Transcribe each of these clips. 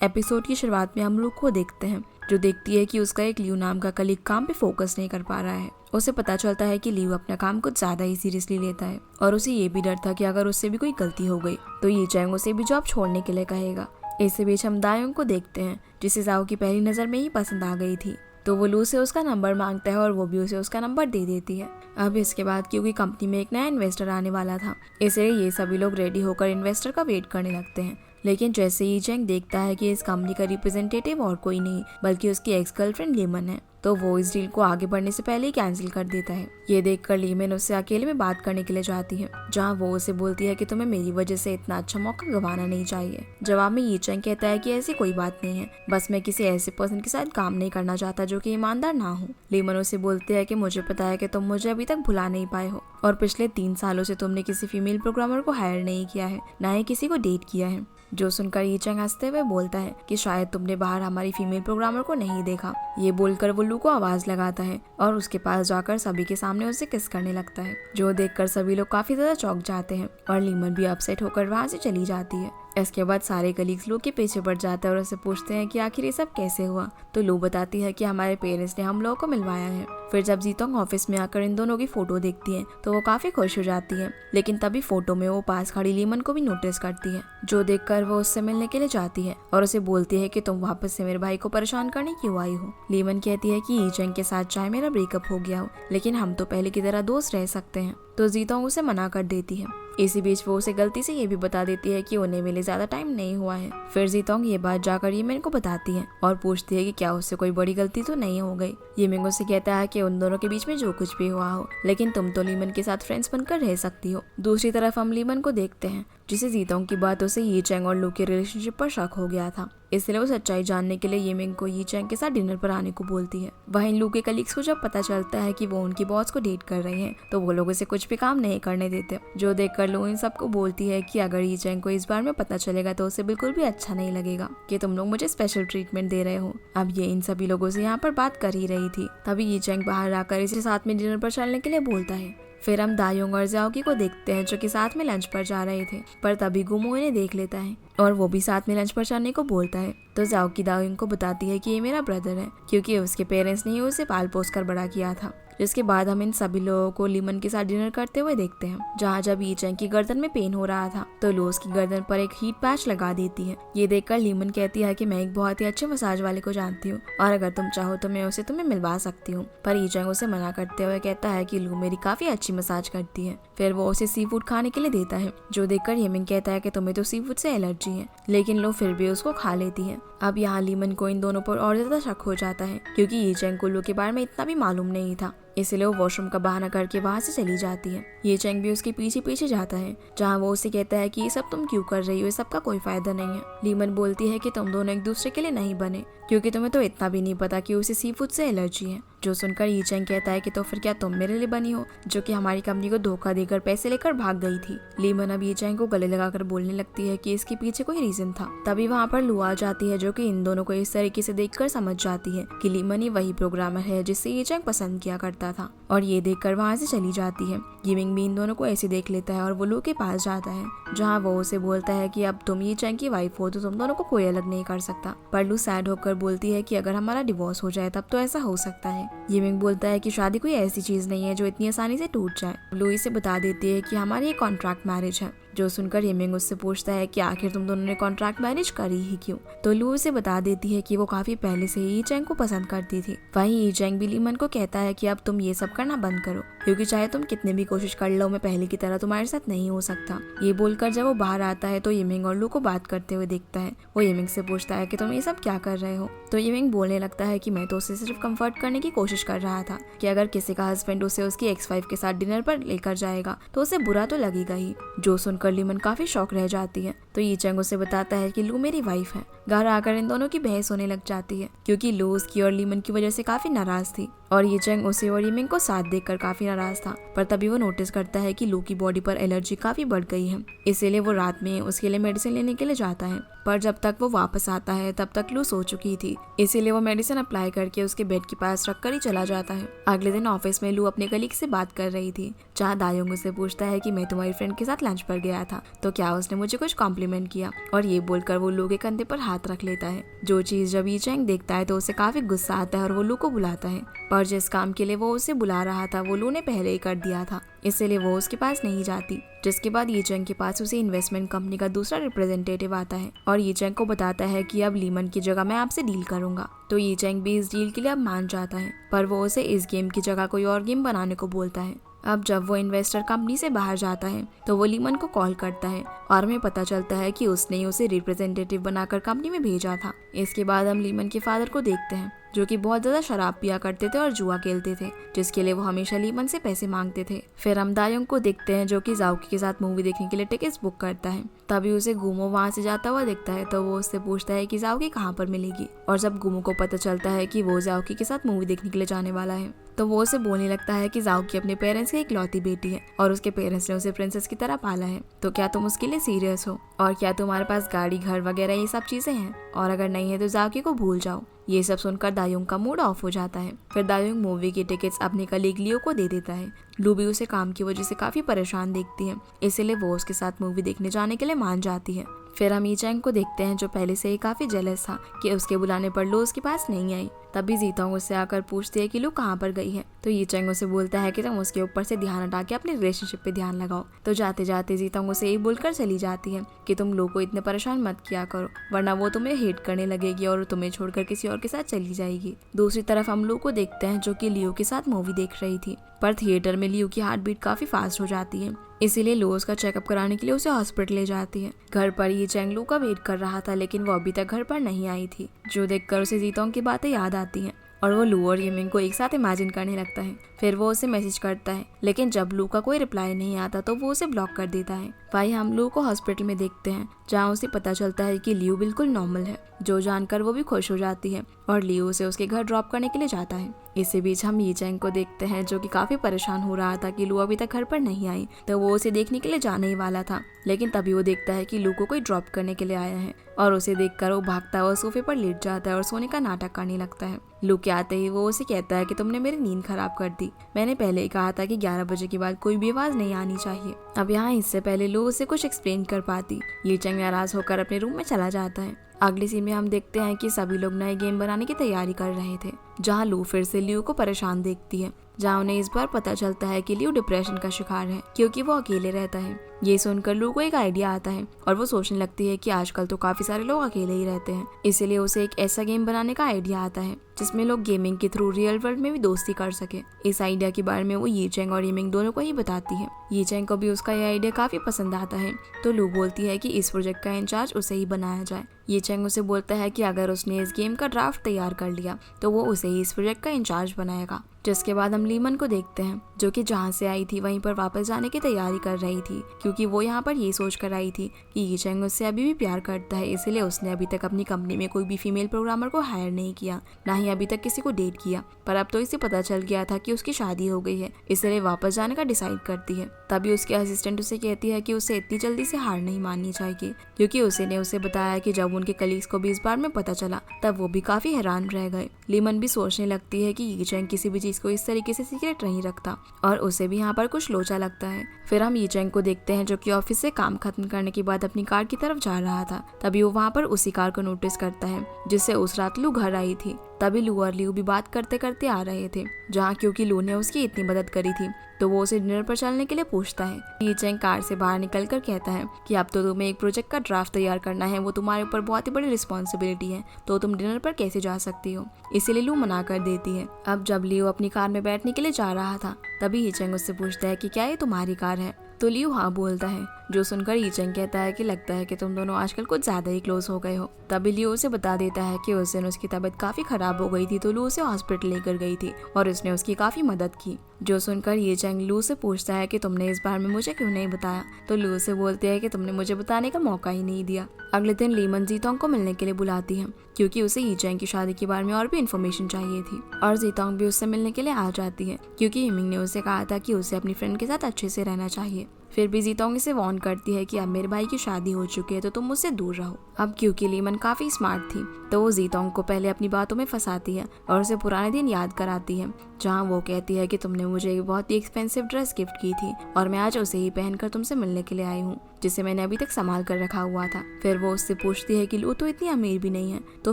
Episode की शुरुआत में हम लोग को देखते हैं जो देखती है कि उसका एक लियो नाम का कलीग काम पे फोकस नहीं कर पा रहा है। उसे पता चलता है कि लियो अपना काम कुछ ज्यादा ही सीरियसली लेता है और उसे ये भी डर था कि अगर उससे भी कोई गलती हो गई तो ये चैंग उसे भी जॉब छोड़ने के लिए कहेगा। इसी बीच हम दायोंग को देखते हैं जिसे जाओ की पहली नजर में ही पसंद आ गई थी, तो वो लू से उसका नंबर मांगता है और वो भी उसे उसका नंबर दे देती है। अब इसके बाद क्योंकि कंपनी में एक नया इन्वेस्टर आने वाला था, इसलिए ये सभी लोग रेडी होकर इन्वेस्टर का वेट करने लगते हैं। लेकिन जैसे ही चैंग देखता है कि इस कंपनी का रिप्रेजेंटेटिव और कोई नहीं बल्कि उसकी एक्स गर्लफ्रेंड लीमन है, तो वो इस डील को आगे बढ़ने से पहले ही कैंसिल कर देता है। ये देखकर लीमन उससे अकेले में बात करने के लिए जाती है, जहाँ वो उसे बोलती है कि तुम्हें मेरी वजह से इतना अच्छा मौका गंवाना नहीं चाहिए। जवाब में ये चैंग कहता है कि ऐसी कोई बात नहीं है, बस मैं किसी ऐसे पर्सन के साथ काम नहीं करना चाहता जो कि ईमानदार ना हो। लीमन उसे बोलते है कि मुझे पता है कि तुम मुझे अभी तक भुला नहीं पाए हो और पिछले 3 सालों से तुमने किसी फीमेल प्रोग्रामर को हायर नहीं किया है, ना ही किसी को डेट किया है। जो सुनकर ये चैंग हंसते हुए बोलता है कि शायद तुमने बाहर हमारी फीमेल प्रोग्रामर को नहीं देखा। ये बोलकर वो लू को आवाज लगाता है और उसके पास जाकर सभी के सामने उसे किस करने लगता है, जो देखकर सभी लोग काफी ज्यादा चौंक जाते हैं और लीमन भी अपसेट होकर वहाँ से चली जाती है। इसके बाद सारे कलीग्स लू के पीछे पड़ जाते हैं और उससे पूछते हैं कि आखिर ये सब कैसे हुआ, तो लू बताती है कि हमारे पेरेंट्स ने हम लोगों को मिलवाया है। फिर जब जीतोंग ऑफिस में आकर इन दोनों की फोटो देखती है तो वो काफी खुश हो जाती है, लेकिन तभी फोटो में वो पास खड़ी लीमन को भी नोटिस करती है, जो देखकर वो उससे मिलने के लिए जाती है और उसे बोलती है कि तुम वापस से मेरे भाई को परेशान करने क्यों आई हो। लीमन कहती है कि ईचेंग के साथ चाहे मेरा ब्रेकअप हो गया हो, लेकिन हम तो पहले की तरह दोस्त रह सकते हैं, तो जीतोंग उसे मना कर देती है। इसी बीच वो उसे गलती से ये भी बता देती है कि उन्हें मिले ज्यादा टाइम नहीं हुआ है। फिर जीतोंग ये बात जाकर यीमिंग को बताती है और पूछती है कि क्या उससे कोई बड़ी गलती तो नहीं हो गई। यीमिंग उसे कहता है कि उन दोनों के बीच में जो कुछ भी हुआ हो, लेकिन तुम तो लीमन के साथ फ्रेंड्स बनकर रह सकती हो। दूसरी तरफ हम लीमन को देखते हैं जिसे जीतोंग की बातों से ये चैंग और लू के रिलेशनशिप पर शक हो गया था, इसलिए वो सच्चाई जानने के लिए यीमिंग को ये चैंग के साथ डिनर पर आने को बोलती है। वहीं लू के कलीग्स को जब पता चलता है कि वो उनकी बॉस को डेट कर रहे हैं तो वो लोग उसे कुछ भी काम नहीं करने देते, जो देखकर लू इन सबको बोलती है कि अगर ये चैंग को इस बार में पता चलेगा तो उसे बिल्कुल भी अच्छा नहीं लगेगा कि तुम लोग मुझे स्पेशल ट्रीटमेंट दे रहे हो। अब ये इन सभी लोगों से यहाँ पर बात कर ही रही थी, तभी ये चैंग बाहर आकर इसे साथ में डिनर पर चलने के लिए बोलता है। फिर हम दायोंग और जाओकी को देखते हैं जो कि साथ में लंच पर जा रहे थे, पर तभी गुमो इन्हें देख लेता है और वो भी साथ में लंच पर जाने को बोलता है। तो जाओकी दायोंग को बताती है कि ये मेरा ब्रदर है, क्योंकि उसके पेरेंट्स ने उसे पाल पोस कर बड़ा किया था। जिसके बाद हम इन सभी लोगों को लीमन के साथ डिनर करते हुए देखते हैं, जहाँ जब ये चैंग की गर्दन में पेन हो रहा था तो लो उसकी गर्दन पर एक हीट पैच लगा देती है। ये देखकर लीमन कहती है कि मैं एक बहुत ही अच्छे मसाज वाले को जानती हूँ और अगर तुम चाहो तो मैं उसे तुम्हें मिलवा सकती हूँ, पर ये चैंग उसे मना करते हुए कहता है कि लो मेरी काफी अच्छी मसाज करती है। फिर वो उसे सी फूड खाने के लिए देता है, जो देखकर यमिंग कहता है कि तुम्हें तो सी फूड से एलर्जी है, लेकिन लो फिर भी उसको खा लेती है। अब यहाँ लीमन को इन दोनों पर और ज्यादा शक हो जाता है, क्योंकि ये चैंग को लो के बारे में इतना भी मालूम नहीं था, इसलिए वो वॉशरूम का बहाना करके वहाँ से चली जाती है। ये चैंग भी उसके पीछे पीछे जाता है, जहाँ वो उसे कहता है कि ये सब तुम क्यों कर रही हो, इस सब का कोई फायदा नहीं है। लीमन बोलती है कि तुम दोनों एक दूसरे के लिए नहीं बने, क्योंकि तुम्हें तो इतना भी नहीं पता कि उसे सी फूड से एलर्जी है। जो सुनकर ये चैंग कहता है कि तो फिर क्या तुम मेरे लिए बनी हो, जो कि हमारी कंपनी को धोखा देकर पैसे लेकर भाग गई थी। लीमन अब ये चैंग को गले लगाकर बोलने लगती है कि इसके पीछे कोई रीजन था। तभी वहाँ पर लू आ जाती है, जो कि इन दोनों को इस तरीके से देखकर समझ जाती है कि लीमन ही वही प्रोग्रामर है जिससे ये चैंग पसंद किया करता था, और ये देखकर वहाँ से चली जाती है। यीमिंग भी इन दोनों को ऐसे देख लेता है और वो लू के पास जाता है, जहाँ वो उसे बोलता है कि अब तुम ये चैंग की वाइफ हो तो तुम दोनों को कोई अलग नहीं कर सकता। पर लू सैड होकर बोलती है कि अगर हमारा डिवोर्स हो जाए तब तो ऐसा हो सकता है। यीमिंग बोलता है कि शादी कोई ऐसी चीज नहीं है जो इतनी आसानी से टूट जाए। लू इसे बता देती है कि हमारी एक कॉन्ट्रैक्ट मैरिज है। जो सुनकर यमिंग उससे पूछता है कि आखिर तुम दोनों ने कॉन्ट्रैक्ट मैरिज करी ही क्यों, तो लू उसे बता देती है कि वो काफी पहले से ही चैंग को पसंद करती थी। वहीं चैंग भी लीमन को कहता है कि अब तुम ये सब करना बंद करो, क्योंकि चाहे तुम कितने भी कोशिश कर लो मैं पहले की तरह तुम्हारे साथ नहीं हो सकता। ये बोलकर जब वो बाहर आता है तो यमिंग और लू को बात करते हुए देखता है। वो यमिंग से पूछता है कि तुम ये सब क्या कर रहे हो, तो यमिंग बोलने लगता है कि मैं तो उसे सिर्फ कंफर्ट करने की कोशिश कर रहा था कि अगर किसी का हस्बैंड उसे उसकी एक्स वाइफ के साथ डिनर पर लेकर जाएगा तो उसे बुरा तो लगेगा ही। जो सुनकर लीमन काफी शॉक रह जाती है, तो ये चैंग उसे बताता है कि लू मेरी वाइफ है। घर आकर इन दोनों की बहस होने लग जाती है, क्योंकि लू उसकी और लीमन की वजह से काफी नाराज थी। और ये चैंग उसे और यिमिंग को साथ देखकर काफी नाराज था। पर तभी वो नोटिस करता है कि लू की बॉडी पर एलर्जी काफी बढ़ गई है, इसीलिए वो रात में उसके लिए मेडिसिन लेने के लिए जाता है। पर जब तक वो वापस आता है तब तक लू सो चुकी थी, इसीलिए वो मेडिसिन अप्लाई करके उसके बेड के पास रखकर ही चला जाता है। अगले दिन ऑफिस में लू अपने कलीग से बात कर रही थी, जहाँ दायोंग उससे पूछता है कि मैं तुम्हारी फ्रेंड के साथ लंच पर गया था तो क्या उसने मुझे कुछ कॉम्प्लीमेंट किया, और ये बोलकर वो लू के कंधे पर हाथ रख लेता है। जो चीज जब ये चैंग देखता है तो उसे काफी गुस्सा आता है और वो लू को बुलाता है, पर जिस काम के लिए वो उसे बुला रहा था वो लू ने पहले ही कर दिया था, इसलिए वो उसके पास नहीं जाती। जिसके बाद ये चैंग के पास उसे इन्वेस्टमेंट कंपनी का दूसरा रिप्रेजेंटेटिव आता है और ये चैंग को बताता है कि अब लीमन की जगह मैं आपसे डील करूंगा। तो ये चैंग भी इस डील के लिए अब मान जाता है, पर वो उसे इस गेम की जगह कोई और गेम बनाने को बोलता है। अब जब वो इन्वेस्टर कंपनी से बाहर जाता है तो वो लीमन को कॉल करता है और हमें पता चलता है कि उसने उसे रिप्रेजेंटेटिव बनाकर कंपनी में भेजा था। इसके बाद हम लीमन के फादर को देखते हैं, जो कि बहुत ज्यादा शराब पिया करते थे और जुआ खेलते थे, जिसके लिए वो हमेशा लीमन से पैसे मांगते थे। फिर हम दायोंग को देखते हैं, जो कि जाओकी के साथ मूवी देखने के लिए टिकट्स बुक करता है। तभी उसे गुमो वहाँ से जाता हुआ दिखता है, तो वो उससे पूछता है कि जाओकी कहाँ पर मिलेगी। और जब गुमो को पता चलता है कि वो जाओकी के साथ मूवी देखने के लिए जाने वाला है, तो वो उसे बोलने लगता है कि जाओकी अपने पेरेंट्स की इकलौती बेटी है और उसके पेरेंट्स ने उसे प्रिंसेस की तरह पाला है, तो क्या तुम उसके लिए सीरियस हो, और क्या तुम्हारे पास गाड़ी घर वगैरह ये सब चीजें हैं, और अगर नहीं है तो जाओकी को भूल जाओ। ये सब सुनकर दायोंग का मूड ऑफ हो जाता है। फिर दायोंग मूवी की टिकट्स अपने कलीग लियो को दे देता है। लू भी उसे काम की वजह से काफी परेशान देखती है, इसलिए वो उसके साथ मूवी देखने जाने के लिए मान जाती है। फिर हम ई चैंग को देखते हैं, जो पहले से ही काफी जेलस था कि उसके बुलाने पर लू उसके पास नहीं आई। तभी जीतोंग उससे आकर पूछती है कि लू कहाँ पर गई है, तो ई चैंग उसे बोलता है कि तुम उसके ऊपर से ध्यान हटा के अपने रिलेशनशिप पे ध्यान लगाओ। तो जाते जाते जीतोंग उसे यही बोलकर चली जाती है कि तुम लू को इतने परेशान मत किया करो, वरना वो तुम्हें हेट करने लगेगी और तुम्हें छोड़कर किसी और के साथ चली जाएगी। दूसरी तरफ हम लू को देखते हैं, जो कि लियो के साथ मूवी देख रही थी, पर थिएटर में लियो की हार्ट बीट काफी फास्ट हो जाती है, इसीलिए लू उसका चेकअप कराने के लिए उसे हॉस्पिटल ले जाती है। घर पर ये चैंग लू का वेट कर रहा था, लेकिन वो अभी तक घर पर नहीं आई थी, जो देखकर उसे जीतोंग की बातें याद आती हैं और वो लू और यिमिंग को एक साथ इमेजिन करने लगता है। फिर वो उसे मैसेज करता है, लेकिन जब लू का कोई रिप्लाई नहीं आता तो वो उसे ब्लॉक कर देता है। वहीं हम लू को हॉस्पिटल में देखते हैं, जहाँ उसे पता चलता है कि लियो बिल्कुल नॉर्मल है, जो जानकर वो भी खुश हो जाती है और लियो उसे उसके घर ड्रॉप करने के लिए जाता है। इसी बीच हम ये चैंग को देखते हैं, जो कि काफी परेशान हो रहा था कि लू अभी तक घर पर नहीं आई, तो वो उसे देखने के लिए जाने ही वाला था, लेकिन तभी वो देखता है कि लू को कोई ड्रॉप करने के लिए आया है और उसे देखकर वो भागता हुआ सोफे पर लेट जाता है और सोने का नाटक करने लगता है। लू के आते ही वो उसे कहता है कि तुमने मेरी नींद खराब कर दी, मैंने पहले ही कहा था कि 11 बजे के बाद कोई भी आवाज नहीं आनी चाहिए। अब यहाँ इससे पहले लू उसे कुछ एक्सप्लेन कर पाती, ये चैंग नाराज होकर अपने रूम में चला जाता है। अगली सीन में हम देखते हैं कि सभी लोग नए गेम बनाने की तैयारी कर रहे थे, जहाँ लू फिर से लियो को परेशान देखती है, जहाँ उन्हें इस बार पता चलता है कि लियो डिप्रेशन का शिकार है क्योंकि वो अकेले रहता है। ये सुनकर लू को एक आइडिया आता है और वो सोचने लगती है कि आजकल तो काफी सारे लोग अकेले ही रहते हैं, इसीलिए उसे एक ऐसा गेम बनाने का आइडिया आता है जिसमें लोग गेमिंग के थ्रू रियल वर्ल्ड में भी दोस्ती कर सके। इस आइडिया के बारे में वो ये चैंग और यिमिंग दोनों को ही बताती है। ये चैंग को भी उसका ये आइडिया काफी पसंद आता है, तो लू बोलती है कि इस प्रोजेक्ट का इंचार्ज उसे ही बनाया जाए। ये चैंग उसे बोलता है कि अगर उसने इस गेम का ड्राफ्ट तैयार कर लिया तो वो उसे ही इस प्रोजेक्ट का इंचार्ज बनाएगा। जिसके बाद हम लीमन को देखते हैं, जो कि जहाँ से आई थी वहीं पर वापस जाने की तैयारी कर रही थी, क्योंकि वो यहाँ पर ये सोच कर आई थी कि ये चैंग उससे अभी भी प्यार करता है, इसीलिए उसने अभी तक अपनी कंपनी में कोई भी फीमेल प्रोग्रामर को हायर नहीं किया, ना ही अभी तक किसी को डेट किया। पर अब तो इसे पता चल गया था कि उसकी शादी हो गई है, इसलिए वापस जाने का डिसाइड करती है। तभी उसके असिस्टेंट उसे कहती है कि उसे इतनी जल्दी से हार नहीं माननी चाहिए, क्योंकि उसे बताया कि जब उनके कलीग्स को भी इस बार में पता चला तब वो भी काफी हैरान रह गए। लीमन भी सोचने लगती है कि ये चैंग किसी भी चीज को इस तरीके से सीक्रेट नहीं रखता और उसे भी यहाँ पर कुछ लोचा लगता है। फिर हम ये चैंग को देखते हैं, जो कि ऑफिस से काम खत्म करने के बाद अपनी कार की तरफ जा रहा था। तभी वो वहाँ पर उसी कार को नोटिस करता है जिससे उस रात लू घर आई थी। तभी लू और लियो भी बात करते करते आ रहे थे, जहाँ क्योंकि लू ने उसकी इतनी मदद करी थी तो वो उसे डिनर पर चलने के लिए पूछता है। ये चैंग कार से बाहर निकलकर कहता है कि अब तो तुम्हें एक प्रोजेक्ट का ड्राफ्ट तैयार करना है, वो तुम्हारे ऊपर बहुत ही बड़ी रिस्पॉन्सिबिलिटी है, तो तुम डिनर पर कैसे जा सकती हो, इसीलिए लू मना कर देती है। अब जब लियो अपनी कार में बैठने के लिए जा रहा था तभी ये चैंग उससे पूछता है कि क्या ये तुम्हारी कार है, तो लियो हाँ बोलता है, जो सुनकर ये चैंग कहता है कि लगता है कि तुम दोनों आजकल कुछ ज्यादा ही क्लोज हो गए हो। तभी लियो उसे बता देता है कि उस दिन उसकी तबीयत काफी खराब हो गई थी, तो लू उसे हॉस्पिटल लेकर गई थी और उसने उसकी काफी मदद की। जो सुनकर ये चैंग लू से पूछता है कि तुमने इस बार में मुझे क्यों नहीं बताया, तो लू से बोलती है कि तुमने मुझे बताने का मौका ही नहीं दिया। अगले दिन लीमन जीतोंग को मिलने के लिए बुलाती है क्योंकि उसे ये चैंग की शादी के बारे में और भी इन्फॉर्मेशन चाहिए थी, और जीतोंग भी उससे मिलने के लिए आ जाती है क्योंकि हिमिंग ने उसे कहा था कि उसे अपनी फ्रेंड के साथ अच्छे से रहना चाहिए। फिर भी जीतोंग इसे वार्न करती है कि अब मेरे भाई की शादी हो चुकी है तो तुम मुझसे दूर रहो। अब क्योंकि लीमन काफी स्मार्ट थी तो वो जीतोंग को पहले अपनी बातों में फंसाती है और उसे पुराने दिन याद कराती है जहाँ वो कहती है कि तुमने मुझे एक बहुत ही एक्सपेंसिव ड्रेस गिफ्ट की थी और मैं आज उसे ही पहनकर तुमसे मिलने के लिए आई हूँ, जिसे मैंने अभी तक संभाल कर रखा हुआ था। फिर वो उससे पूछती है कि लू तो इतनी अमीर भी नहीं है तो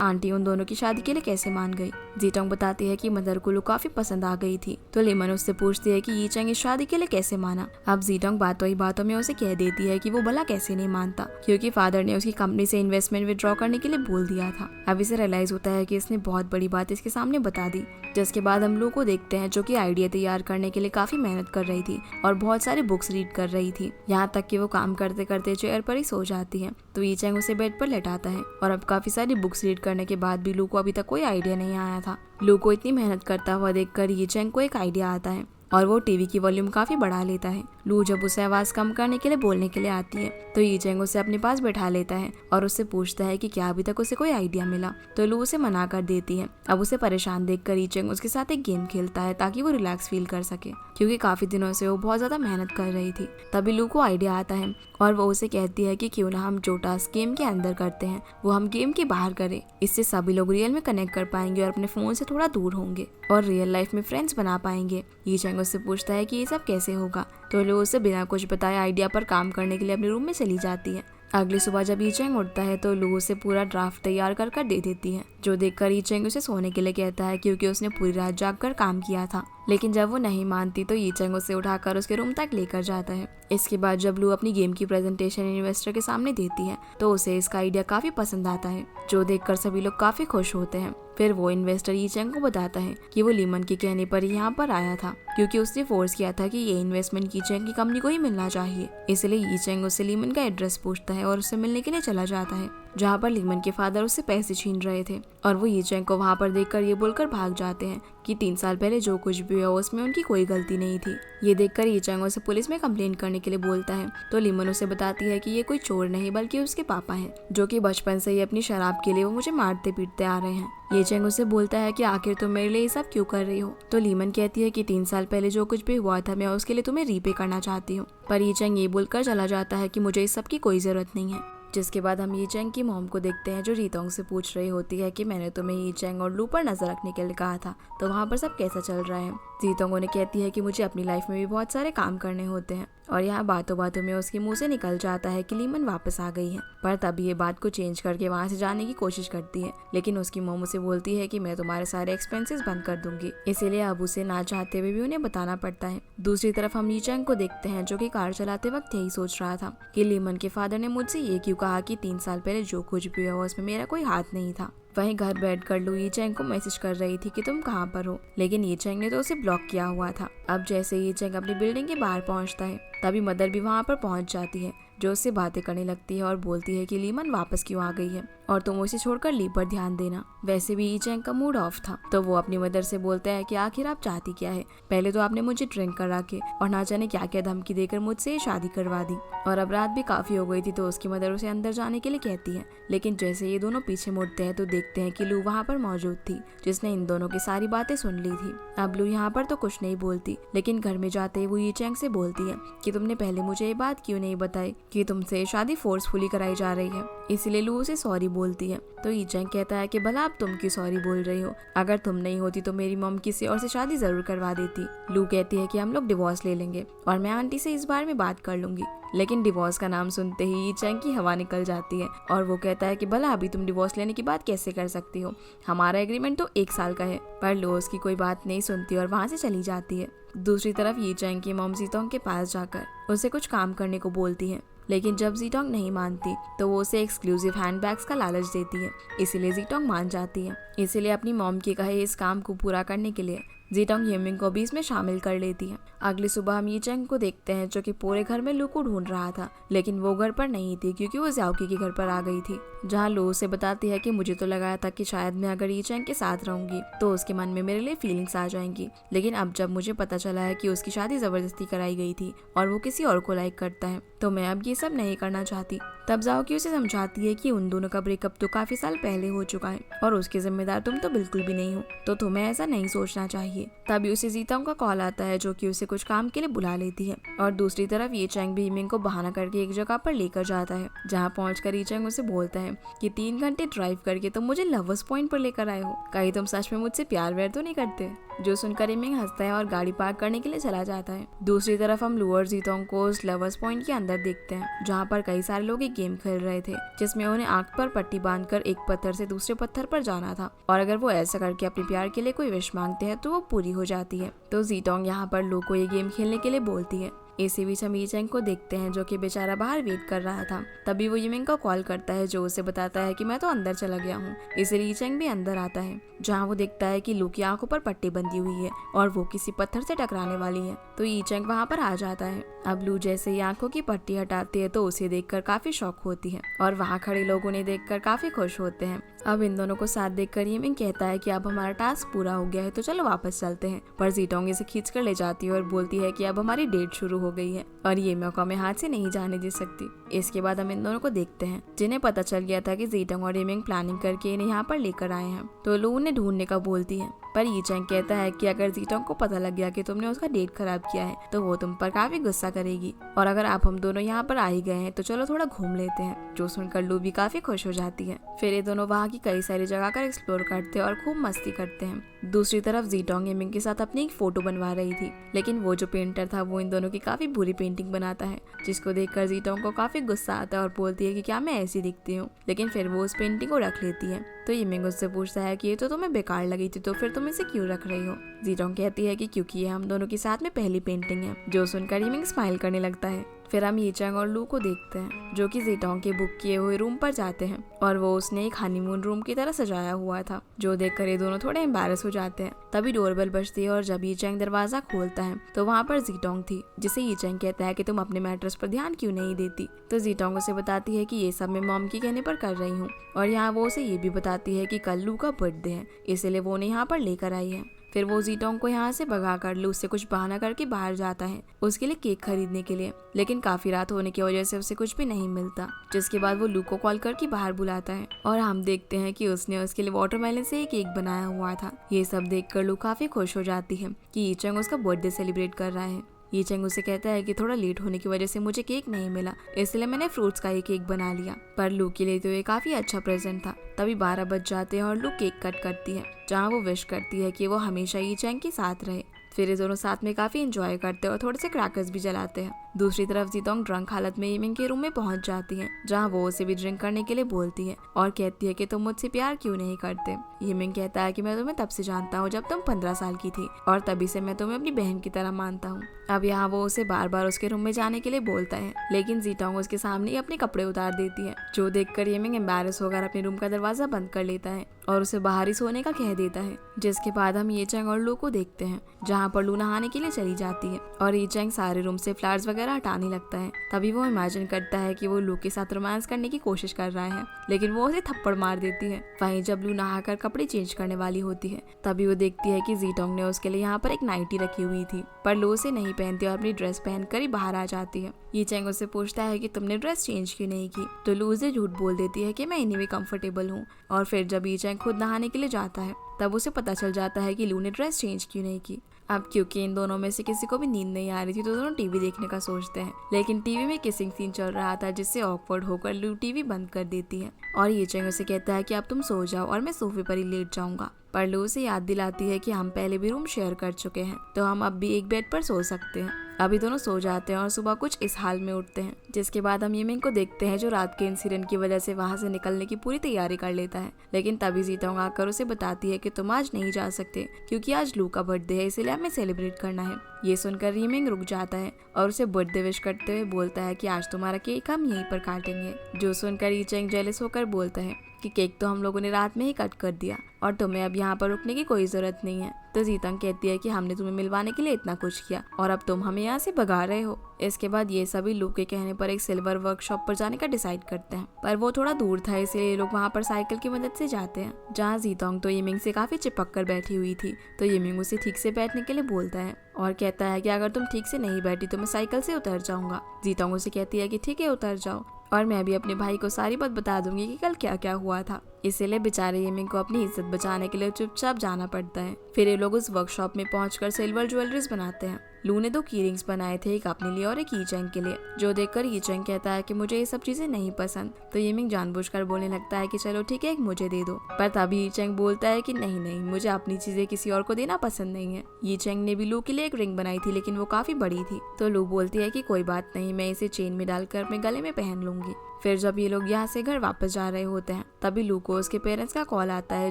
आंटी उन दोनों की शादी के लिए कैसे मान गई। जीतोंग बताती है कि मदर को लू काफी पसंद आ गई थी, तो लीमन उससे पूछती है कि ये चैंग इस शादी के लिए कैसे माना। अब जीतोंग बातों ही बातों में उसे कह देती है कि वो भला कैसे नहीं मानता क्योंकि फादर ने उसकी कंपनी से इन्वेस्टमेंट विड्रॉ करने के लिए बोल दिया था। अब इसे रियलाइज होता है कि इसने बहुत बड़ी बात इसके सामने बता दी, जिसके बाद हम लू को देखते हैं जो कि आइडिया तैयार करने के लिए काफी मेहनत कर रही थी और बहुत सारी बुक्स रीड कर रही थी, यहाँ तक कि वो काम करते करते चेयर पर ही सो जाती है। तो ये चैंग उसे बेड पर लेटाता है और अब काफी सारी बुक्स रीड करने के बाद भी लू को अभी तक कोई आइडिया नहीं आया था। लू को इतनी मेहनत करता हुआ देखकर ये चैंग को एक आइडिया आता है और वो टीवी की वॉल्यूम काफी बढ़ा लेता है। लू जब उसे आवाज कम करने के लिए बोलने के लिए आती है तो ये चैंग उसे अपने पास बैठा लेता है और उससे पूछता है कि क्या अभी तक उसे कोई आइडिया मिला, तो लू उसे मना कर देती है। अब उसे परेशान देखकर ये चैंग उसके साथ एक गेम खेलता है ताकि वो रिलैक्स फील कर सके क्योंकि काफी दिनों से वो बहुत ज्यादा मेहनत कर रही थी। तभी लू को आइडिया आता है और वो उसे कहती है कि क्यों ना हम जो टास्क गेम के अंदर करते हैं वो हम गेम के बाहर करें, इससे सभी लोग रियल में कनेक्ट कर पाएंगे और अपने फोन से थोड़ा दूर होंगे और रियल लाइफ में फ्रेंड्स बना पाएंगे। ये चैंग उससे पूछता है कि ये सब कैसे होगा, तो लू उसे बिना कुछ बताए आइडिया पर काम करने के लिए अपने रूम में चली जाती है। अगली सुबह जब ये चैंग उठता है तो लू उसे पूरा ड्राफ्ट तैयार कर दे देती है, जो देखकर ये चैंग उसे सोने के लिए कहता है क्योंकि उसने पूरी रात जागकर काम किया था। लेकिन जब वो नहीं मानती तो ये चैंग उसे उठाकर उसके रूम तक लेकर जाता है। इसके बाद जब लू अपनी गेम की प्रेजेंटेशन इन्वेस्टर के सामने देती है तो उसे इसका आइडिया काफी पसंद आता है, जो देखकर सभी लोग काफी खुश होते हैं। फिर वो इन्वेस्टर ये चैंग को बताता है कि वो लीमन के कहने पर यहाँ पर आया था क्योंकि उसने फोर्स किया था कि ये इन्वेस्टमेंट की चैंग की कंपनी को ही मिलना चाहिए। इसलिए ये चैंग उससे लीमन का एड्रेस पूछता है और उससे मिलने के लिए चला जाता है जहाँ पर लीमन के फादर उससे पैसे छीन रहे थे और वो ये चैंग को वहाँ पर देखकर ये बोलकर भाग जाते हैं कि 3 साल पहले जो कुछ भी हुआ उसमें उनकी कोई गलती नहीं थी। ये देखकर ये चैंग उसे पुलिस में कंप्लेंट करने के लिए बोलता है, तो लीमन उसे बताती है कि ये कोई चोर नहीं बल्कि उसके पापा हैं, जो कि बचपन से ही अपनी शराब के लिए वो मुझे मारते पीटते आ रहे हैं। ये चैंग उसे बोलता है कि आखिर तुम मेरे लिए ये सब क्यों कर रही हो, तो लीमन कहती है कि 3 साल पहले जो कुछ भी हुआ था मैं उसके लिए तुम्हें रीपे करना चाहती हूँ। पर ये चैंग ये बोलकर चला जाता है कि मुझे इस सब की कोई जरूरत नहीं है। जिसके बाद हम ये चैंग की मॉम को देखते हैं जो जीतोंग से पूछ रही होती है कि मैंने तुम्हें ये चैंग और लू पर नजर रखने के लिए कहा था, तो वहाँ पर सब कैसा चल रहा है। जीतोंग उन्हें कहती है कि मुझे अपनी लाइफ में भी बहुत सारे काम करने होते हैं और यहाँ बातों बातों में उसके मुंह से निकल जाता है कि लीमन वापस आ गई है। पर तभी ये बात को चेंज करके वहाँ से जाने की कोशिश करती है, लेकिन उसकी मॉम उसे बोलती है कि मैं तुम्हारे सारे एक्सपेंसेस बंद कर दूंगी, इसीलिए अब उसे ना चाहते हुए भी उन्हें बताना पड़ता है। दूसरी तरफ हम ये चैंग को देखते हैं जो कि कार चलाते वक्त यही सोच रहा था कि लीमन के फादर ने मुझसे ये क्यों कहा कि 3 साल पहले जो कुछ भी हुआ उसमें मेरा कोई हाथ नहीं था। वहीं घर बैठकर लू ये चैंग को मैसेज कर रही थी कि तुम कहाँ पर हो, लेकिन ये चैंग ने तो उसे ब्लॉक किया हुआ था। अब जैसे ये चैंग अपनी बिल्डिंग के बाहर पहुंचता है तभी मदर भी वहाँ पर पहुंच जाती है, जो उससे बातें करने लगती है और बोलती है कि लीमन वापस क्यों आ गई है और तुम उसे छोड़कर ली पर ध्यान देना। वैसे भी ये चैंग का मूड ऑफ था तो वो अपनी मदर से बोलता है कि आखिर आप चाहती क्या है, पहले तो आपने मुझे ड्रिंक करा के और ना जाने क्या क्या धमकी देकर मुझसे शादी करवा दी, और अब रात भी काफी हो गई थी तो उसकी मदर उसे अंदर जाने के लिए कहती है। लेकिन जैसे ये दोनों पीछे मुड़ते हैं तो देखते हैं कि लू वहाँ पर मौजूद थी जिसने इन दोनों की सारी बातें सुन ली थी। अब लू यहाँ पर तो कुछ नहीं बोलती, लेकिन घर में जाते ही वो ये चैंग से बोलती है कि तुमने पहले मुझे ये बात क्यों नहीं बताई कि तुमसे शादी फोर्सफुली कराई जा रही है। इसलिए लू उसे सॉरी बोलती है, तो ये चैंग कहता है कि भला अब तुम क्यों सॉरी बोल रही हो, अगर तुम नहीं होती तो मेरी मॉम किसी और से शादी जरूर करवा देती। लू कहती है कि हम लोग डिवोर्स ले लेंगे और मैं आंटी से इस बारे में बात कर लूंगी, लेकिन डिवोर्स का नाम सुनते ही ये चैंग की हवा निकल जाती है और वो कहता है कि भला अभी तुम डिवोर्स लेने की बात कैसे कर सकती हो, हमारा एग्रीमेंट तो 1 साल का है। पर लू उसकी कोई बात नहीं सुनती और वहाँ से चली जाती है। दूसरी तरफ ये चैंग की मॉम जीतोंग के पास जाकर उसे कुछ काम करने को बोलती है, लेकिन जब जीतोंग नहीं मानती तो वो उसे एक्सक्लूसिव हैंडबैग्स का लालच देती है, इसीलिए जीतोंग मान जाती है। इसीलिए अपनी मॉम के कहे इस काम को पूरा करने के लिए जीटोंग येमिंग को भी इसमें शामिल कर लेती है। अगली सुबह हम यीचेंग को देखते हैं जो कि पूरे घर में लू को ढूंढ रहा था, लेकिन वो घर पर नहीं थी क्योंकि वो ज़ाओकी के घर पर आ गई थी, जहाँ लू उसे बताती है कि मुझे तो लगाया था कि शायद मैं अगर यीचेंग के साथ रहूंगी तो उसके मन में मेरे लिए फीलिंग्स आ जाएंगी, लेकिन अब जब मुझे पता चला है कि उसकी शादी जबरदस्ती कराई गई थी और वो किसी और को लाइक करता है तो मैं अब ये सब नहीं करना चाहती। तब ज़ाओकी उसे समझाती है कि उन दोनों का ब्रेकअप तो काफी साल पहले हो चुका है और उसके जिम्मेदार तुम तो बिल्कुल भी नहीं हो, तो तुम्हें ऐसा नहीं सोचना चाहिए। तभी उसे जीटोंग का कॉल आता है जो कि उसे कुछ काम के लिए बुला लेती है और दूसरी तरफ यीचेंग भी यीमिंग को बहाना करके एक जगह पर लेकर जाता है, जहाँ पहुंचकर यीचेंग उसे बोलता है कि 3 घंटे ड्राइव करके तुम मुझे लवर्स पॉइंट पर लेकर आए हो, कहीं तुम सच में मुझसे प्यार व्यार तो नहीं करते। जो सुनकर यीमिंग हंसता है और गाड़ी पार्क करने के लिए चला जाता है। दूसरी तरफ हम लू और जीटोंग को उस लवर्स पॉइंट के अंदर देखते हैं, जहाँ पर कई सारे लोग एक गेम खेल रहे थे जिसमें उन्हें आंख पर पट्टी बांधकर एक पत्थर से दूसरे पत्थर पर जाना था और अगर वो ऐसा करके अपने प्यार के लिए कोई विश मांगते हैं तो वो पूरी हो जाती है। तो जीटोंग यहाँ पर लू को ये गेम खेलने के लिए बोलती है। इसी बीच हम यीचेंग को देखते हैं जो कि बेचारा बाहर वेट कर रहा था। तभी वो यीमिंग को कॉल करता है जो उसे बताता है कि मैं तो अंदर चला गया हूँ, इसलिए यीचेंग भी अंदर आता है, जहाँ वो देखता है कि लू की आंखों पर पट्टी बंधी हुई है और वो किसी पत्थर से टकराने वाली है, तो यीचेंग वहाँ पर आ जाता है। अब लू जैसे ही आंखों की पट्टी हटाती है तो उसे देखकर काफी शॉक होती है और वहाँ खड़े लोग उन्हें देखकर काफी खुश होते हैं। अब इन दोनों को साथ देखकर यीमिंग कहता है कि अब हमारा टास्क पूरा हो गया है तो चलो वापस चलते हैं, पर जीटोंग इसे खींचकर ले जाती है और बोलती है कि अब हमारी डेट शुरू हो गई है और ये मौका मैं हाथ से नहीं जाने दे सकती। इसके बाद हम इन दोनों को देखते हैं जिन्हें पता चल गया था कि जीटोंग और यीमिंग प्लानिंग करके इन्हें यहाँ पर लेकर आए हैं, तो लू उन्हें ढूंढने का बोलती है, पर यीचेंग कहता है कि अगर जीटोंग को पता लग गया कि तुमने उसका डेट खराब किया है तो वो तुम पर काफी गुस्सा करेगी और अगर आप हम दोनों यहाँ पर आ ही गए हैं तो चलो थोड़ा घूम लेते हैं, जो सुनकर लू भी काफी खुश हो जाती है। फिर ये दोनों वहाँ की कई सारी जगह कर एक्सप्लोर करते हैं और खूब मस्ती करते हैं। दूसरी तरफ जीटोंग यीमिंग के साथ अपनी एक फोटो बनवा रही थी, लेकिन वो जो पेंटर था वो इन दोनों की काफी बुरी पेंटिंग बनाता है, जिसको देखकर जीटोंग को काफी गुस्सा आता है और बोलती है कि क्या मैं ऐसी दिखती हूँ, लेकिन फिर वो उस पेंटिंग को रख लेती है। तो यीमिंग उससे पूछता है कि ये तो तुम्हें बेकार लगी थी तो फिर तुम इसे क्यों रख रही हो। जीटोंग कहती है कि क्योंकि ये हम दोनों के साथ में पहली पेंटिंग है, जो सुनकर यीमिंग स्माइल करने लगता है। फिर हम यीचेंग और लू को देखते हैं जो कि जीटोंग के बुक किए हुए रूम पर जाते हैं और वो उसने एक हनीमून रूम की तरह सजाया हुआ था, जो देखकर ये दोनों थोड़े एम्बैरस हो जाते हैं। तभी डोरबेल बजती है और जब यीचेंग दरवाजा खोलता है तो वहाँ पर जीटोंग थी, जिसे यीचेंग कहता है कि तुम अपने मैट्रेस पर ध्यान क्यों नहीं देती। तो जीटोंग उसे बताती है कि ये सब मैं मॉम के कहने पर कर रही हूँ और यहाँ वो उसे ये भी बताती है कि कल लू का बर्थडे है, इसलिए वो उन्हें यहाँ पर लेकर आई है। फिर वो जीटोंग को यहाँ से भगा कर लू से कुछ बहाना करके बाहर जाता है उसके लिए केक खरीदने के लिए, लेकिन काफी रात होने की वजह से उसे कुछ भी नहीं मिलता, जिसके बाद वो लू को कॉल करके बाहर बुलाता है और हम देखते हैं कि उसने उसके लिए वाटरमेलन से एक केक बनाया हुआ था। ये सब देखकर लू काफी खुश हो जाती है कि यीचेंग उसका बर्थडे सेलिब्रेट कर रहा है। यीचेंग उसे कहता है कि थोड़ा लेट होने की वजह से मुझे केक नहीं मिला, इसलिए मैंने फ्रूट्स का ही केक बना लिया, पर लू के लिए तो ये काफी अच्छा प्रेजेंट था। तभी 12 बज जाते हैं और लू केक कट करती है, जहाँ वो विश करती है कि वो हमेशा यीचेंग के साथ रहे। फिर ये दोनों साथ में काफी एंजॉय करते हैं और थोड़े से क्रैकर्स भी जलाते हैं। दूसरी तरफ जीटोंग ड्रंक हालत में यीमिंग के रूम में पहुंच जाती है, जहां वो उसे भी ड्रिंक करने के लिए बोलती है और कहती है कि तुम मुझसे प्यार क्यों नहीं करते। यीमिंग कहता है कि मैं तुम्हें तब से जानता हूँ जब तुम 15 साल की थी और तभी से मैं तुम्हें अपनी बहन की तरह मानता हूँ। अब यहाँ वो उसे बार बार उसके रूम में जाने के लिए बोलता है, लेकिन जीटोंग उसके सामने ही अपने कपड़े उतार देती है, जो देखकर यीमिंग एम्बैरस होकर अपने रूम का दरवाजा बंद कर लेता है और उसे बाहर ही सोने का कह देता है। जिसके बाद हम यीचेंग और लू को देखते हैं, जहाँ पर लू नहाने के लिए चली जाती है और यीचेंग सारे रूम से फ्लावर्स वगैरह हटाने लगता है। तभी वो इमेजिन करता है कि वो लू के साथ रोमांस करने की कोशिश कर रहा है, लेकिन वो उसे थप्पड़ मार देती है। वहीं जब लू नहाकर कपड़े चेंज करने वाली होती है, तभी वो देखती है कि जीटोंग ने उसके लिए यहाँ पर एक नाइटी रखी हुई थी, पर लू उसे नहीं पहनती और अपनी ड्रेस पहनकर ही बाहर आ जाती है। यीचेंग उससे पूछता है कि तुमने ड्रेस चेंज क्यों नहीं की, तो लू उसे झूठ बोल देती है कि मैं इन्हीं में कंफर्टेबल हूँ। और फिर जब यीचेंग खुद नहाने के लिए जाता है, तब उसे पता चल जाता है कि लू ने ड्रेस चेंज क्यों नहीं की। अब क्योंकि इन दोनों में से किसी को भी नींद नहीं आ रही थी, तो दोनों टीवी देखने का सोचते हैं, लेकिन टीवी में किसिंग सीन चल रहा था, जिससे ऑकवर्ड होकर लू टीवी बंद कर देती है और यीचेंग उसे कहता है कि अब तुम सो जाओ और मैं सोफे पर ही लेट जाऊंगा। पर लू उसे याद दिलाती है कि हम पहले भी रूम शेयर कर चुके हैं, तो हम अब भी एक बेड पर सो सकते हैं। अभी दोनों सो जाते हैं और सुबह कुछ इस हाल में उठते हैं। जिसके बाद हम यीमिंग को देखते हैं, जो रात के इंसिडेंट की वजह से वहां से निकलने की पूरी तैयारी कर लेता है, लेकिन तभी जीटोंग आकर उसे बताती है कि तुम आज नहीं जा सकते क्योंकि आज लू का बर्थडे है, इसलिए हमें सेलिब्रेट करना है। ये सुनकर यीमिंग रुक जाता है और उसे बर्थडे विश करते हुए बोलता है कि आज तुम्हारा केक हम यहीं पर काटेंगे। जो सुनकर यीचेंग जेलस होकर बोलता है कि केक तो हम लोगों ने रात में ही कट कर दिया और तुम्हें अब यहाँ पर रुकने की कोई जरूरत नहीं है। तो जीतंग कहती है कि हमने तुम्हें मिलवाने के लिए इतना कुछ किया और अब तुम हमें यहाँ से भगा रहे हो। इसके बाद ये सभी लू के कहने पर एक सिल्वर वर्कशॉप पर जाने का डिसाइड करते हैं, पर वो थोड़ा दूर था इसलिए ये लोग वहाँ पर साइकिल की मदद से जाते हैं, जहाँ जीतोंग तो यिमिंग से काफी चिपक कर बैठी हुई थी। तो यिमिंग उसे ठीक से बैठने के लिए बोलता है और कहता है कि अगर तुम ठीक से नहीं बैठी तो मैं साइकिल से उतर जाऊंगा। जीतोंग उसे कहती है कि ठीक है उतर जाओ और मैं भी अपने भाई को सारी बात बता दूंगी कि कल क्या क्या हुआ था। इसीलिए बेचारे यिमिंग को अपनी इज्जत बचाने के लिए चुपचाप जाना पड़ता है। फिर ये लोग उस वर्कशॉप में पहुंचकर सिल्वर ज्वेलरीज बनाते हैं। लू ने 2 कीरिंग्स बनाए थे, एक अपने लिए और एक यीचेंग के लिए, जो देखकर यीचेंग कहता है कि मुझे ये सब चीजें नहीं पसंद। तो यिमिंग जानबूझकर बोलने लगता है कि चलो ठीक है एक मुझे दे दो, पर तभी यीचेंग बोलता है कि नहीं नहीं, मुझे अपनी चीजें किसी और को देना पसंद नहीं है। यीचेंग ने भी लू के लिए एक रिंग बनाई थी लेकिन वो काफी बड़ी थी। तो लू बोलती है कि कोई बात नहीं, मैं इसे चेन में डालकर अपने गले में पहन लूंगी। फिर जब ये लोग यहाँ से घर वापस जा रहे होते हैं तभी लू को उसके पेरेंट्स का कॉल आता है,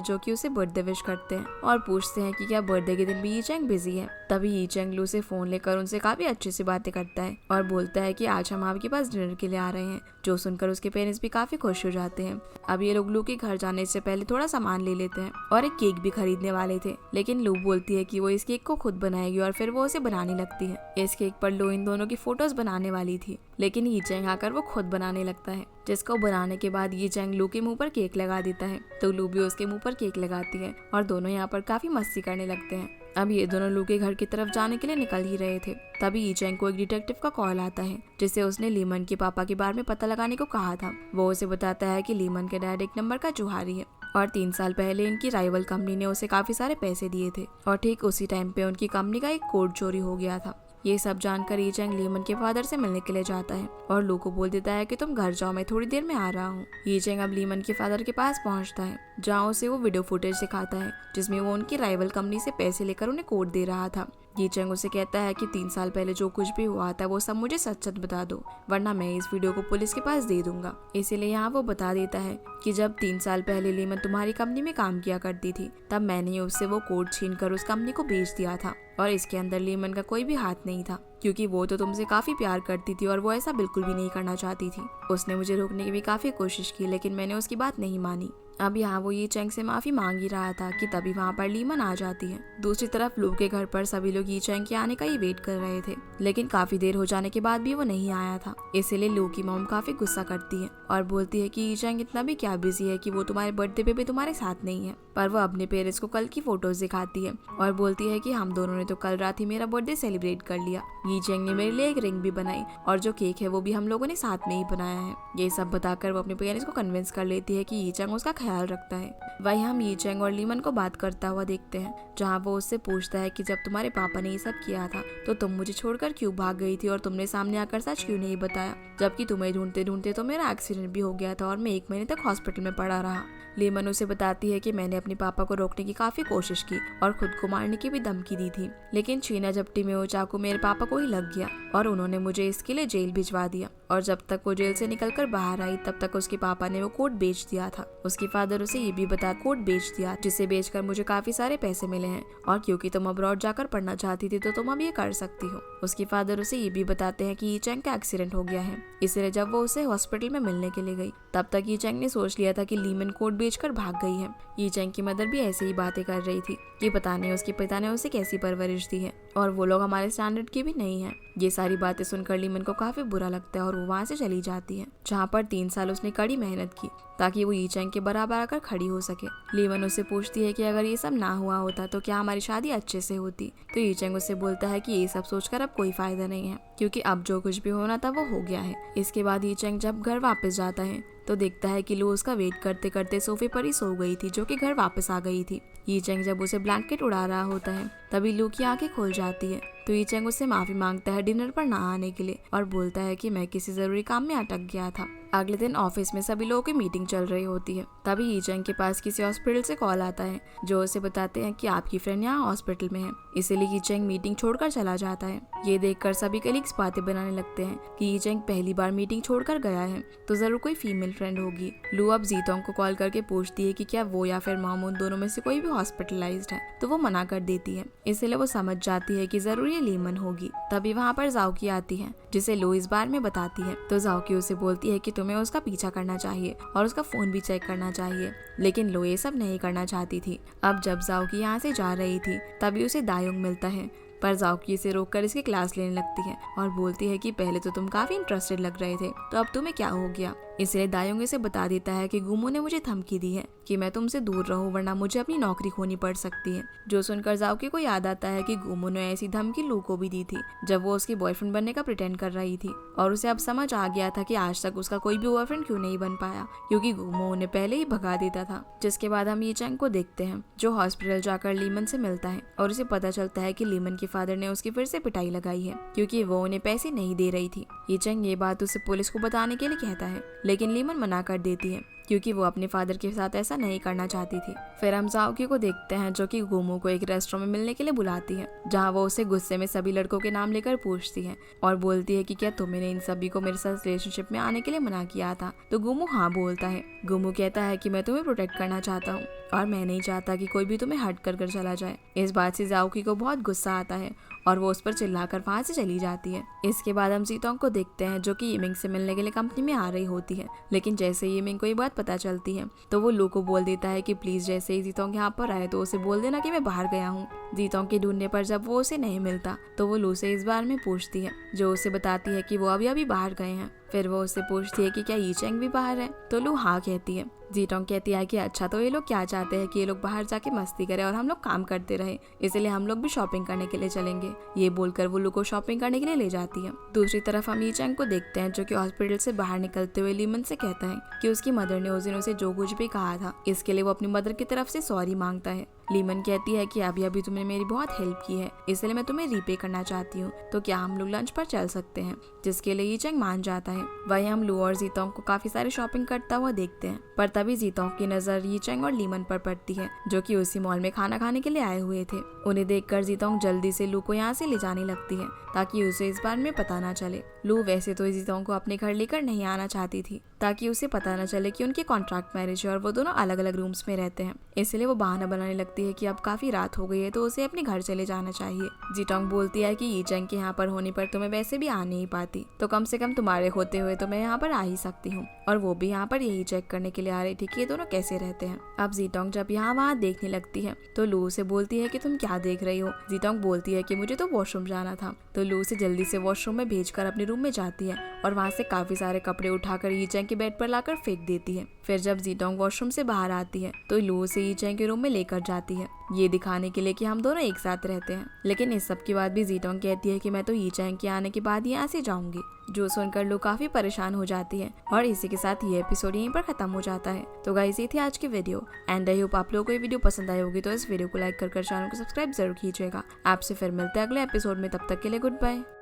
जो कि उसे बर्थडे विश करते हैं और पूछते हैं कि क्या बर्थडे के दिन भी यीचेंग बिजी है। तभी यीचेंग लू से फोन लेकर उनसे काफी अच्छे से बातें करता है और बोलता है कि आज हम आपके पास डिनर के लिए आ रहे हैं, जो सुनकर उसके पेरेंट्स भी काफी खुश हो जाते हैं। अब ये लोग लू के घर जाने से पहले थोड़ा सामान ले लेते हैं और एक केक भी खरीदने वाले थे, लेकिन लू बोलती है कि वो इस केक को खुद बनाएगी और फिर वो उसे बनाने लगती है। इस केक पर लू इन दोनों की फोटोज बनाने वाली थी, लेकिन यीचेंग आकर वो खुद बनाने लगता है, जिसको बनाने के बाद यीचेंग लू के मुंह पर केक लगा देता है। तो लू भी उसके मुंह पर केक लगाती है और दोनों यहाँ पर काफी मस्ती करने लगते हैं। अब ये दोनों लू के घर की तरफ जाने के लिए निकल ही रहे थे, तभी यीचेंग को एक डिटेक्टिव का कॉल आता है, जिसे उसने लीमन के पापा के बारे में पता लगाने को कहा था। वो उसे बताता है कि लीमन के डैड एक नंबर का जुहारी है और 3 साल पहले इनकी राइवल कंपनी ने उसे काफी सारे पैसे दिए थे और ठीक उसी टाइम पे उनकी कंपनी का एक कोड चोरी हो गया था। ये सब जानकर यीचेंग लीमन के फादर से मिलने के लिए जाता है और लू को बोल देता है कि तुम घर जाओ, मैं थोड़ी देर में आ रहा हूँ। यीचेंग अब लीमन के फादर के पास पहुँचता है, जहाँ उसे वो वीडियो फुटेज दिखाता है जिसमें वो उनकी राइवल कंपनी से पैसे लेकर उन्हें कोड दे रहा था। यीचेंग उसे कहता है कि 3 साल पहले जो कुछ भी हुआ था वो सब मुझे सच सच बता दो, वरना मैं इस वीडियो को पुलिस के पास दे दूंगा। इसीलिए यहाँ वो बता देता है कि जब 3 साल पहले लीमन तुम्हारी कंपनी में काम किया करती थी, तब मैंने उससे वो कोड छीन कर उस कंपनी को बेच दिया था और इसके अंदर लीमन का कोई भी हाथ नहीं था, क्योंकि वो तो तुमसे काफी प्यार करती थी और वो ऐसा बिल्कुल भी नहीं करना चाहती थी। उसने मुझे रोकने की भी काफी कोशिश की, लेकिन मैंने उसकी बात नहीं मानी। अब यहाँ वो यीचेंग से माफी मांग ही रहा था कि तभी वहाँ पर लीमन आ जाती है। दूसरी तरफ लू के घर पर सभी लोग यीचेंग के आने का ही वेट कर रहे थे, लेकिन काफी देर हो जाने के बाद भी वो नहीं आया था। इसीलिए लू की मॉम काफी गुस्सा करती है और बोलती है कि यीचेंग इतना भी क्या बिजी है कि वो तुम्हारे बर्थडे पे भी तुम्हारे साथ नहीं है। पर वो अपने पेरेंट्स को कल की फोटोज दिखाती है और बोलती है कि हम दोनों ने तो कल रात ही मेरा बर्थडे सेलिब्रेट कर लिया। यीचेंग ने मेरे लिए एक रिंग भी बनाई और जो केक है वो भी हम लोगों ने साथ में ही बनाया है। ये सब बताकर वो अपने पेरेंट्स को कन्विंस कर लेती है कि यीचेंग उसका ख्याल रखता है। वही हम यीचेंग और लीमन को बात करता हुआ देखते हैं, जहाँ वो उससे पूछता है कि जब तुम्हारे पापा ने ये सब किया था तो तुम मुझे छोड़कर क्यों भाग गई थी और तुमने सामने आकर सच क्यों नहीं बताया, जबकि तुम्हें ढूंढते ढूंढते तो मेरा एक्सीडेंट भी हो गया था और मैं 1 महीने तक हॉस्पिटल में पड़ा रहा। लीमन उसे बताती है कि मैंने अपने पापा को रोकने की काफी कोशिश की और खुद को मारने की भी धमकी दी थी, लेकिन छीना झपटी में वो चाकू मेरे पापा को ही लग गया और उन्होंने मुझे इसके लिए जेल भिजवा दिया। और जब तक वो जेल से निकलकर बाहर आई तब तक उसके पापा ने वो कोट बेच दिया था। उसके फादर उसे ये भी बता कोट बेच दिया, जिसे बेचकर मुझे काफी सारे पैसे मिले हैं और क्योंकि तुम अब्रॉड जाकर पढ़ना चाहती थी तो तुम अब ये कर सकती हो। उसके फादर उसे ये भी बताते हैं कि यीचेंग का एक्सीडेंट हो गया है, इसलिए जब वो उसे हॉस्पिटल में मिलने के लिए गई तब तक यीचेंग ने सोच लिया था कि लीमन कोट बेचकर भाग गई है। यीचेंग की मदर भी ऐसे ही बातें कर रही थी कि पता नहीं उसके पिता ने उसे कैसी परवरिश दी है और वो लोग हमारे स्टैंडर्ड के भी नहीं है। ये सारी बातें सुनकर लीमन को काफी बुरा लगता है और वो वहाँ से चली जाती है, जहाँ पर 3 साल उसने कड़ी मेहनत की ताकि वो यीचेंग के बराबर आकर खड़ी हो सके। लीमन उससे पूछती है कि अगर ये सब ना हुआ होता तो क्या हमारी शादी अच्छे से होती। तो यीचेंग उससे बोलता है कि ये सब सोचकर अब कोई फायदा नहीं है, क्योंकि अब जो कुछ भी होना था वो हो गया है। इसके बाद यीचेंग जब घर वापस जाता है तो देखता है कि लू उसका वेट करते करते सोफे पर ही सो गई थी, जो कि घर वापस आ गई थी। यीचेंग जब उसे ब्लैंकेट उड़ा रहा होता है तभी लू की आंखें खुल जाती है। तो यीचेंग उससे माफी मांगता है डिनर पर ना आने के लिए और बोलता है कि मैं किसी जरूरी काम में अटक गया था। अगले दिन ऑफिस में सभी लोगों की मीटिंग चल रही होती है, तभी यीचेंग के पास किसी हॉस्पिटल से कॉल आता है, जो उसे बताते हैं कि आपकी फ्रेंड यहाँ हॉस्पिटल में है। इसीलिए यीचेंग मीटिंग छोड़कर चला जाता है। ये देखकर सभी कलीग्स बातें बनाने लगते हैं कि यीचेंग पहली बार मीटिंग छोड़कर गया है तो जरूर कोई फीमेल फ्रेंड होगी। लू अब जीतोंग को कॉल करके पूछती है कि क्या वो या फिर मॉम उन दोनों में से कोई भी हॉस्पिटलाइज्ड है, तो वो मना कर देती है। इसलिए वो समझ जाती है कि जरूर ये लीमन होगी। तभी वहाँ पर जाओकी आती है, जिसे लू इस बार में बताती है। तो जाओकी उसे बोलती है कि तुम्हें उसका पीछा करना चाहिए और उसका फोन भी चेक करना चाहिए। लेकिन लो ये सब नहीं करना चाहती थी। अब जब जाओकी यहाँ से जा रही थी तभी उसे दायोंग मिलता है, पर जाओकी इसे रोककर इसकी क्लास लेने लगती है और बोलती है कि पहले तो तुम काफी इंटरेस्टेड लग रहे थे, तो अब तुम्हें क्या हो गया। इसलिए दायोंग इसे बता देता है कि गुमो ने मुझे धमकी दी है कि मैं तुमसे दूर रहूं वरना मुझे अपनी नौकरी खोनी पड़ सकती है। जो सुनकर जाओकी को याद आता है कि गुमो ने ऐसी धमकी लू को भी दी थी जब वो उसकी बॉयफ्रेंड बनने का प्रिटेंड कर रही थी, और उसे अब समझ आ गया था कि आज तक उसका कोई भी बॉयफ्रेंड क्यों नहीं बन पाया, क्योंकि गुमो उन्हें पहले ही भगा देता था। जिसके बाद हम ये चैंग को देखते हैं जो हॉस्पिटल जाकर लीमन से मिलता है और उसे पता चलता है कि लीमन के फादर ने उसकी फिर से पिटाई लगाई है क्योंकि वो उन्हें पैसे नहीं दे रही थी। ये चैंग ये बात उसे पुलिस को बताने के लिए कहता है, लेकिन लीमन मना कर देती है क्योंकि वो अपने फादर के साथ ऐसा नहीं करना चाहती थी। फिर हम जाओकी को देखते हैं जो कि गुमो को एक रेस्टोरेंट में मिलने के लिए बुलाती है, जहां वो उसे गुस्से में सभी लड़कों के नाम लेकर पूछती है और बोलती है कि क्या तुमने इन सभी को मेरे साथ रिलेशनशिप में आने के लिए मना किया था। तो गुमो हाँ बोलता है। गुमो कहता है कि मैं तुम्हें प्रोटेक्ट करना चाहता हूँ और मैं नहीं चाहता कि कोई भी तुम्हें हर्ट कर चला जाए। इस बात से जाओकी को बहुत गुस्सा आता है और वो उस पर चिल्लाकर वहां से चली जाती है। इसके बाद हम जीतोंग को देखते हैं जो कि यिमिंग से मिलने के लिए कंपनी में आ रही होती है, लेकिन जैसे ही यिमिंग को ये बात पता चलती है तो वो लू को बोल देता है कि प्लीज जैसे ही जीतोंग यहाँ पर आए तो उसे बोल देना कि मैं बाहर गया हूँ। जीतोंग के ढूंढने पर जब वो उसे नहीं मिलता तो वो लू से इस बारे में पूछती है, जो उसे बताती है कि वो अभी बाहर गए हैं। फिर वो उससे पूछती है कि क्या यी चैंग भी बाहर है, तो लू हाँ कहती है। जीटोंग कहती है कि अच्छा तो ये लोग क्या चाहते हैं कि ये लोग बाहर जाके मस्ती करें और हम लोग काम करते रहे, इसलिए हम लोग भी शॉपिंग करने के लिए चलेंगे। ये बोलकर वो लू को शॉपिंग करने के लिए ले जाती है। दूसरी तरफ हम यी चैंग को देखते हैं जो कि हॉस्पिटल से बाहर निकलते हुए लीमन से कहता है कि उसकी मदर ने उस दिन उसे जो कुछ भी कहा था इसके लिए वो अपनी मदर की तरफ से सॉरी मांगता है। लीमन कहती है कि अभी तुमने मेरी बहुत हेल्प की है, इसलिए मैं तुम्हें रीपे करना चाहती हूँ, तो क्या हम लोग लंच पर चल सकते हैं, जिसके लिए यी चैंग मान जाता है। वहीं हम लू और जीतोंग को काफी सारी शॉपिंग करता हुआ देखते हैं, पर तभी जीतोंग की नजर यी चैंग और लीमन पर पड़ती है जो कि उसी मॉल में खाना खाने के लिए आए हुए थे। उन्हें देखकर जीतोंग जल्दी से लू को यहाँ से ले जाने लगती है ताकि उसे इस बारे में पता न चले। लू वैसे तो जीतोंग को अपने घर लेकर नहीं आना चाहती थी ताकि उसे पता न चले कि उनकी कॉन्ट्रैक्ट मैरिज है और वो दोनों अलग अलग रूम्स में रहते हैं, इसलिए वो बहाना बनाने लगती है कि अब काफी रात हो गई है तो उसे अपने घर चले जाना चाहिए। जीटोंग बोलती है कि यी चैंग के यहाँ पर होने पर तो मैं वैसे भी आ नहीं पाती, तो कम से कम तुम्हारे होते हुए तो मैं यहाँ पर आ ही सकती हूँ, और वो भी यहाँ पर यही चेक करने के लिए आ रही थी कि ये दोनों कैसे रहते हैं। अब जीटोंग जब यहाँ वहाँ देखने लगती है तो लू से बोलती है कि तुम क्या देख रही हो। जीटोंग बोलती है कि मुझे तो वॉशरूम जाना था, तो लू से जल्दी से वॉशरूम में भेजकर अपने रूम में जाती है और वहाँ से काफी सारे कपड़े उठाकर यी चैंग के बेड पर लाकर फेंक देती है। फिर जब जीटोंग वॉशरूम से बाहर आती है तो लू उसे यी चैंग के रूम में लेकर जाती है, ये दिखाने के लिए कि हम दोनों एक साथ रहते हैं। लेकिन इस सब के बाद भी जीटोंग कहती है कि मैं तो यी चैंग के आने के बाद यहाँ से जाऊंगी, जो सुनकर लू काफी परेशान हो जाती है। और इसी के साथ ये एपिसोड यहीं पर खत्म हो जाता है। तो गाइस ये थी आज की वीडियो, एंड आई होप आप लोगों को ये वीडियो पसंद आई होगी, तो इस वीडियो को लाइक कर चैनल को सब्सक्राइब जरूर कीजिएगा। आपसे फिर मिलते हैं अगले एपिसोड में, तब तक के लिए गुड बाय।